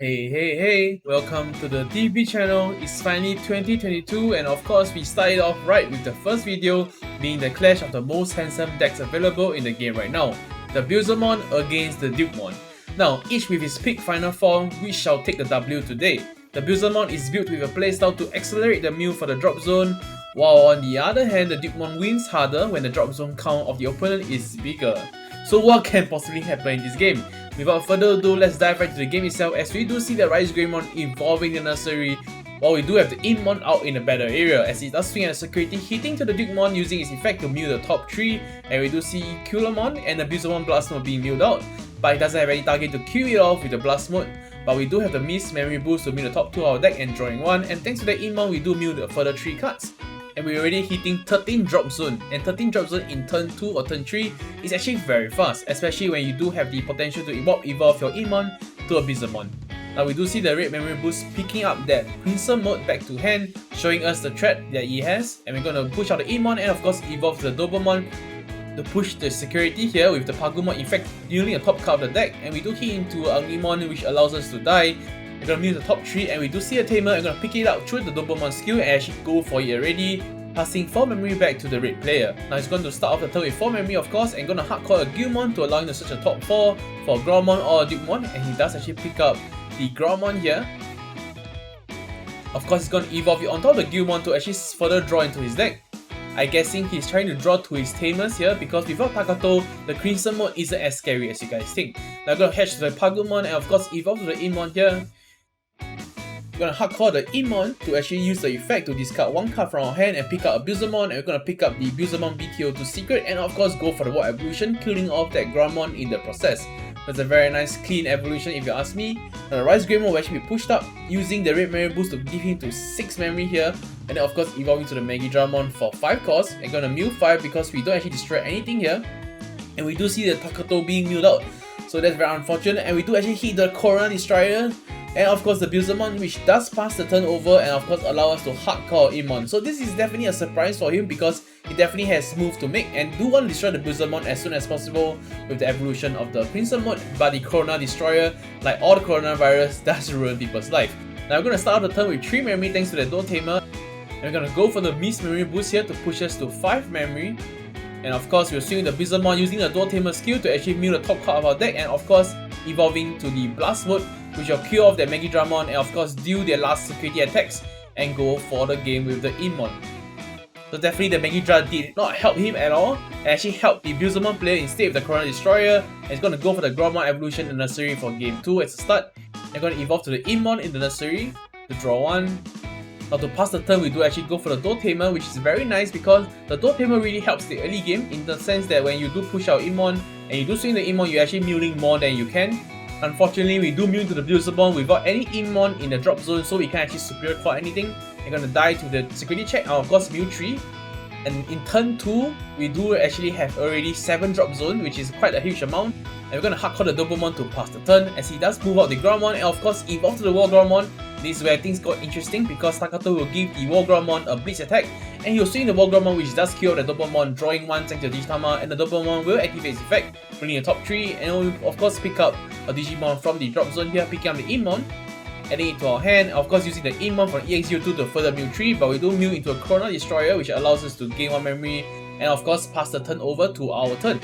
Hey, welcome to the TV channel. It's finally 2022 and of course we started off right with the first video being the clash of the most handsome decks available in the game right now, the Beelzemon against the Dukemon. Now, each with his peak final form, we shall take the W today. The Beelzemon is built with a playstyle to accelerate the mill for the drop zone, while on the other hand, the Dukemon wins harder when the drop zone count of the opponent is bigger. So what can possibly happen in this game? Without further ado, let's dive right into the game itself as we do see the Rise Greymon evolving the nursery, while we do have the Inmon out in the battle area as it does swing at the security, hitting to the Dukemon using its effect to mill the top 3, and we do see Culemon and the Beelzemon Blast Mode being milled out, but it doesn't have any target to kill it off with the Blast Mode. But we do have the Mist Memory Boost to mill the top 2 of our deck and drawing 1, and thanks to the Inmon we do mill the further 3 cards. And we're already hitting 13 drop zone, and 13 drop zone in turn 2 or turn 3 is actually very fast, especially when you do have the potential to evolve your Inmon to a Beelzemon. Now we do see the red memory boost picking up that Crimson mode back to hand, showing us the threat that he has, and we're gonna push out the Inmon and of course evolve the Dukemon to push the security here with the Pagumon effect dealing the top card of the deck, and we do hit into Agumon which allows us to die. We're gonna mill the top 3 and we do see a Tamer. I'm gonna pick it up through the Dukemon skill and actually go for it already, passing 4 memory back to the red player. Now he's going to start off the turn with 4 memory of course, and gonna hardcore a Gilmon to allow him to search the top 4 for Gromon or Dukemon, and he does actually pick up the Gromon here. Of course he's gonna evolve it on top of the Gilmon to actually further draw into his deck. I'm guessing he's trying to draw to his Tamers here because without Takato, the Crimson mode isn't as scary as you guys think. Now I'm gonna hatch to the Pagumon and of course evolve to the Inmon here. We're gonna hardcore the Inmon to actually use the effect to discard 1 card from our hand and pick up a Beelzemon, and we're gonna pick up the Beelzemon BTO2 secret and of course go for the War Evolution, killing off that Gromon in the process. That's a very nice clean evolution if you ask me. Now the Rise Greymon will actually be pushed up using the red memory boost to give him to 6 memory here, and then of course evolving to the Megidramon for 5 cost and gonna mill 5 because we don't actually destroy anything here, and we do see the Takato being milled out, so that's very unfortunate, and we do actually hit the Corona Destroyer and of course the Beelzemon which does pass the turn over and of course allow us to hardcore Inmon. So this is definitely a surprise for him because he definitely has move to make and do want to destroy the Beelzemon as soon as possible with the evolution of the Crimson mode, but the Corona Destroyer, like all the coronavirus, does ruin people's life. Now we're going to start off the turn with 3 memory thanks to the Tamer, and we're going to go for the Mist Memory Boost here to push us to 5 memory. And of course we're swinging the Beelzemon using the Tamer skill to actually mill the top card of our deck, and of course evolving to the Blast mode which will kill off the Megidramon and of course deal their last security attacks and go for the game with the Inmon. So definitely the Megidra did not help him at all, and actually helped the Beelzemon player instead with the Corona Destroyer, and he's going to go for the Gromon evolution in the nursery for game 2 as a start. And going to evolve to the Inmon in the nursery to draw 1. Now to pass the turn we do actually go for the Tamer, which is very nice because the Tamer really helps the early game in the sense that when you do push out Inmon and you do swing the Inmon, you're actually milling more than you can. Unfortunately, we do mill to the Beelzemon without any Inmon in the drop zone, so we can't actually superior for anything. We're gonna die to the security check and of course mill 3. And in turn 2, we do actually have already 7 drop zone, which is quite a huge amount. And we're gonna hardcore the Dukemon to pass the turn as he does move out the Gromon and of course evolve to the War Gromon. This is where things got interesting because Takato will give the War Gromon a blitz attack and he will swing the War Gromon which does kill the Dukemon, drawing 1 thanks to the Digitama, and the Dukemon will activate its effect, bringing the top 3, and we'll of course pick up a Digimon from the drop zone here, picking up the Inmon, adding it to our hand, of course using the Inmon from EX02 to further mill 3, but we do mill into a Corona Destroyer which allows us to gain 1 memory and of course pass the turn over to our turn.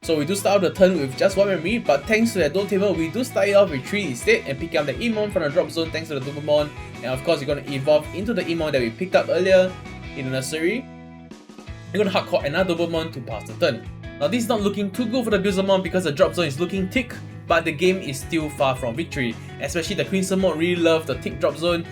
So we do start off the turn with just 1 memory, but thanks to that Tamer we do start it off with 3 instead and pick up the Inmon from the drop zone thanks to the Dukemon, and of course we're going to evolve into the Inmon that we picked up earlier in the nursery. We're going to hardcore another Dukemon to pass the turn. Now this is not looking too good for the Beelzemon because the drop zone is looking thick, but the game is still far from victory, especially the Crimson mode really loves the thick drop zone.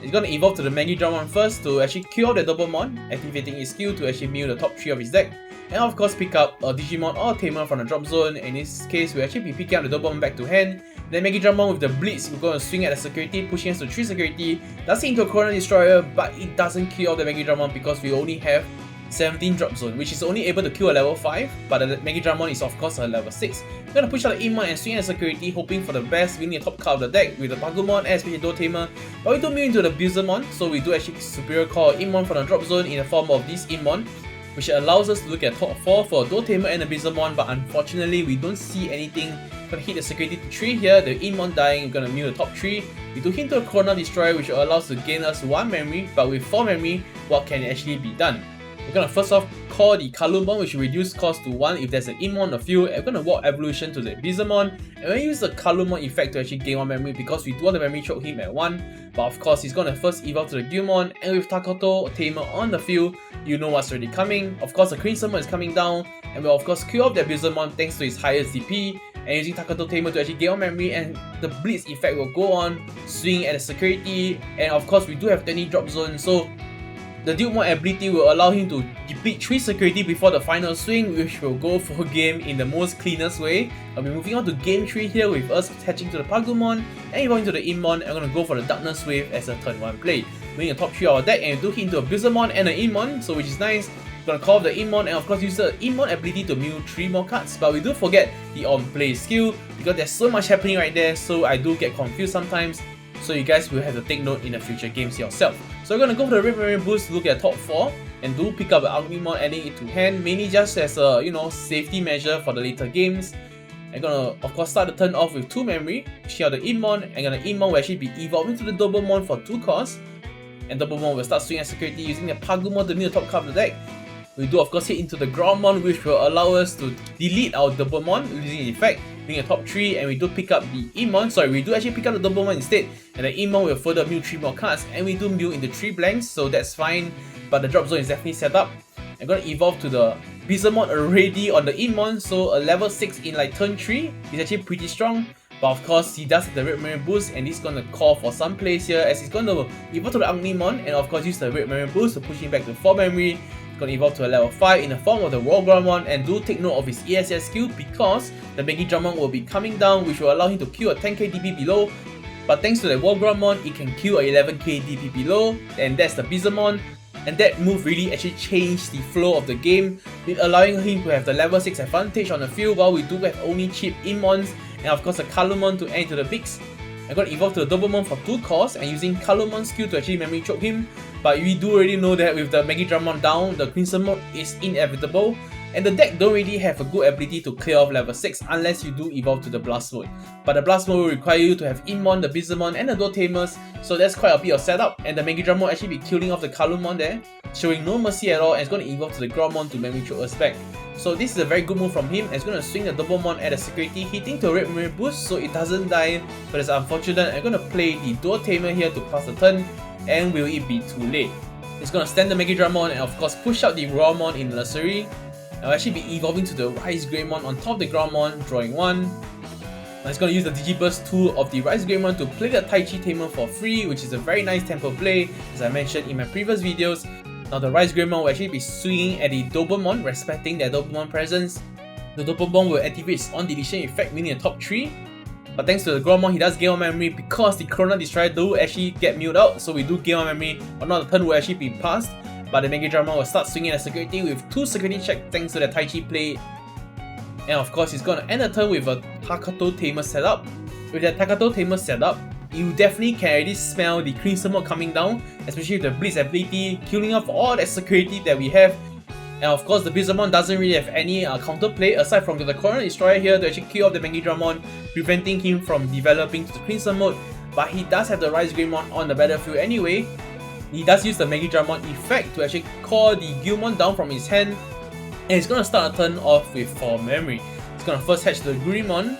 He's going to evolve to the Megidramon first to actually kill off the Dukemon, activating his skill to actually mill the top 3 of his deck, and of course pick up a Digimon or a Tamer from the drop zone. In this case we'll actually be picking up the Dukemon back to hand. Then Megidramon with the Blitz, we're going to swing at the security, pushing us to 3 security, does hit into a Corona Destroyer, but it doesn't kill off the Megidramon because we only have 17 drop zone, which is only able to kill a level 5, but the Megidramon is of course a level 6. We're gonna push out the Inmon and swing at security, hoping for the best, winning the top card of the deck with the Pagumon and especially Tamer. But we do mill into the Beelzemon, so we do actually superior call Inmon from the drop zone in the form of this Inmon. which allows us to look at top 4 for a Dukemon and a Beelzemon, but unfortunately we don't see anything. Gonna hit the security 3 here, the Digimon dying, we're gonna mill the top 3. We do hit the Corona Destroyer, which will allow us to gain us 1 memory, but with 4 memory, what can actually be done? We're gonna first off call the Kalumon, which will reduce cost to 1 if there's an Imon on the field, and we're gonna walk evolution to the Beelzemon, and we're gonna use the Kalumon effect to actually gain 1 memory because we do want the memory choke him at 1, but of course he's gonna first evolve to the Dukemon, and with Takato Tamer on the field, you know what's already coming. Of course the Crimson is coming down, and we'll of course kill off that Beelzemon thanks to his highest DP, and using Takato Tamer to actually gain 1 memory, and the Blitz effect will go on, swing at the security, and of course we do have 20 drop zone, so the Dukemon ability will allow him to deplete 3 security before the final swing, which will go for game in the most cleanest way. I'll be moving on to game 3 here with us attaching to the Pagumon and evolving to the Imon, and I'm gonna go for the Darkness Wave as a turn 1 play. Winning the top 3 of our deck, and we do hit into a Beelzemon and an Imon, so which is nice. We're gonna call off the Imon and of course use the Imon ability to mill 3 more cards, but we do forget the on play skill because there's so much happening right there, so I do get confused sometimes. So you guys will have to take note in the future games yourself. So we're gonna go for the Red Memory Boost to look at top 4 and do pick up the Agumon, adding it to hand, mainly just as a safety measure for the later games. I'm gonna of course start the turn off with 2 memory, share the Imon, and gonna Imon will actually be evolving to the Dukemon for 2 costs, and Dukemon will start swinging at security using the Pagumon to mill the top card of the deck. We do of course hit into the Groundmon, which will allow us to delete our Dukemon using the effect, being a top 3, and we do pick up the Imon. Sorry, we do actually pick up the Dukemon instead, and the Imon will further mill 3 more cards, and we do mill into 3 blanks, so that's fine, but the drop zone is definitely set up. I'm gonna evolve to the Beelzemon already on the Imon, so a level 6 in like turn 3 is actually pretty strong. But of course, he does have the Red Memory Boost, and he's gonna call for some plays here as he's gonna evolve to the Agumon, and of course use the Red Memory Boost to push him back to 4 memory. Gonna evolve to a level 5 in the form of the Groundmon, and do take note of his ESS skill because the Megidramon will be coming down, which will allow him to kill a 10k DP below. But thanks to the Groundmon, it can kill a 11k DP below, and that's the Beelzemon. And that move really actually changed the flow of the game, with allowing him to have the level 6 advantage on the field while we do have only cheap Imons, and of course a Kalumon to add into the mix. I'm gonna evolve to the Dukemon for 2 costs and using Kalumon's skill to actually memory choke him, but we do already know that with the Megidramon down, the Crimson mode is inevitable, and the deck don't really have a good ability to clear off level 6 unless you do evolve to the Blast mode. But the Blast mode will require you to have Imon, the Beelzemon, and the Dotamers, so that's quite a bit of setup, and the Megidramon will actually be killing off the Kalumon there, showing no mercy at all, and it's going to evolve to the Groundmon to memory choke us back. So this is a very good move from him, and it's going to swing the Dukemon at the security, hitting to a Red Memory Boost so it doesn't die, but it's unfortunate. I'm going to play the Dukemon here to pass the turn, and will it be too late? It's going to stand the Megidramon and of course push out the Rawmon in Nursery. I'll actually be evolving to the Rise Greymon on top of the Groundmon, drawing 1. Now it's going to use the Digiburst 2 of the Rise Greymon to play the Tai Chi Tamer for free, which is a very nice tempo play, as I mentioned in my previous videos. Now the Rise Greymon will actually be swinging at the Dukemon, respecting their Dukemon presence. The Dukemon will activate its on deletion effect, meaning the top 3. But thanks to the Groundmon, he does gain 1 memory because the Corona Destroyer do actually get milled out, so we do gain 1 memory, or not, the turn will actually be passed. But the Megidramon will start swinging at security with 2 security checks thanks to the Tai Chi play. And of course, he's gonna end the turn with a Takato Tamer setup. With that Takato Tamer setup, you definitely can already smell the Crimson mode coming down, especially with the Blitz ability, killing off all that security that we have. And of course, the Beelzemon doesn't really have any counterplay aside from the Corona Destroyer here to actually kill off the Megidramon, preventing him from developing to the Crimson mode. But he does have the Rise Greymon on the battlefield anyway. He does use the Megidramon effect to actually call the Dukemon down from his hand, and he's gonna start a turn off with 4 memory. He's gonna first hatch the Dukemon.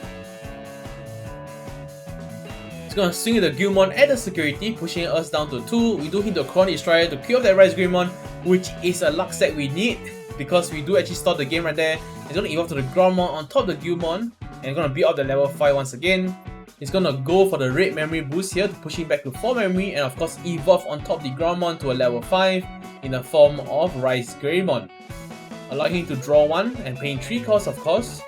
He's gonna swing the Dukemon at the security, pushing us down to 2. We do hit the Corona Destroyer to kill off that Rise Greymon, which is a luck set we need because we do actually start the game right there. He's gonna evolve to the Groundmon on top of the Dukemon, and gonna beat up the level 5 once again. He's gonna go for the Red Memory Boost here to push him back to 4 memory, and of course evolve on top of the Groundmon to a level 5 in the form of Rise Greymon, allowing him to draw 1 and paying 3 costs of course.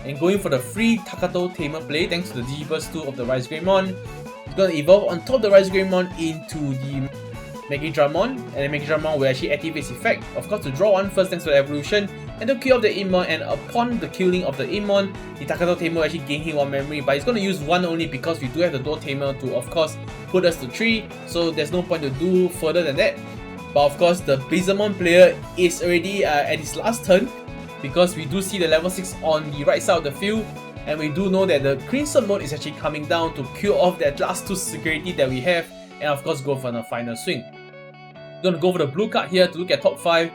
And going for the free Takato Tamer play thanks to the Digiburst 2 of the Rise Greymon. He's gonna evolve on top of the Rise Greymon into the Megidramon, and the Megidramon will actually activate its effect, of course to draw 1 first thanks to the evolution, and to kill off the Imon, and upon the killing of the Imon, the Takato Tamer will actually gain him 1 memory, but he's going to use 1 only because we do have the Dukemon Tamer to of course put us to 3, so there's no point to do further than that. But of course, the Beelzemon player is already at his last turn, because we do see the level 6 on the right side of the field, and we do know that the Crimson mode is actually coming down to kill off that last 2 security that we have, and of course go for the final swing. We're gonna go for the blue card here to look at top 5,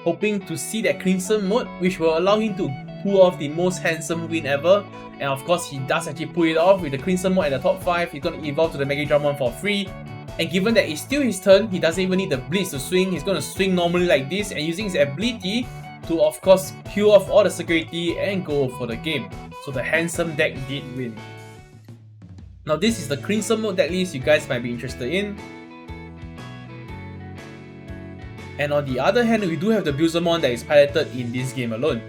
hoping to see that Crimson mode, which will allow him to pull off the most handsome win ever. And of course, he does actually pull it off with the Crimson mode at the top 5. He's gonna evolve to the Megadramon for free. And given that it's still his turn, he doesn't even need the Blitz to swing. He's gonna swing normally like this and using his ability to of course kill off all the security and go for the game. So the handsome deck did win. Now this is the Crimson mode deck list you guys might be interested in. And on the other hand, we do have the Beelzemon that is piloted in this game alone.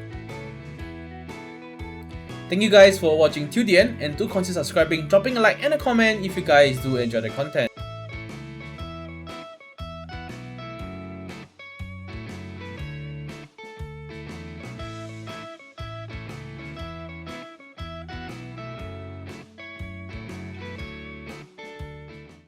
Thank you guys for watching till the end, and do consider subscribing, dropping a like and a comment if you guys do enjoy the content.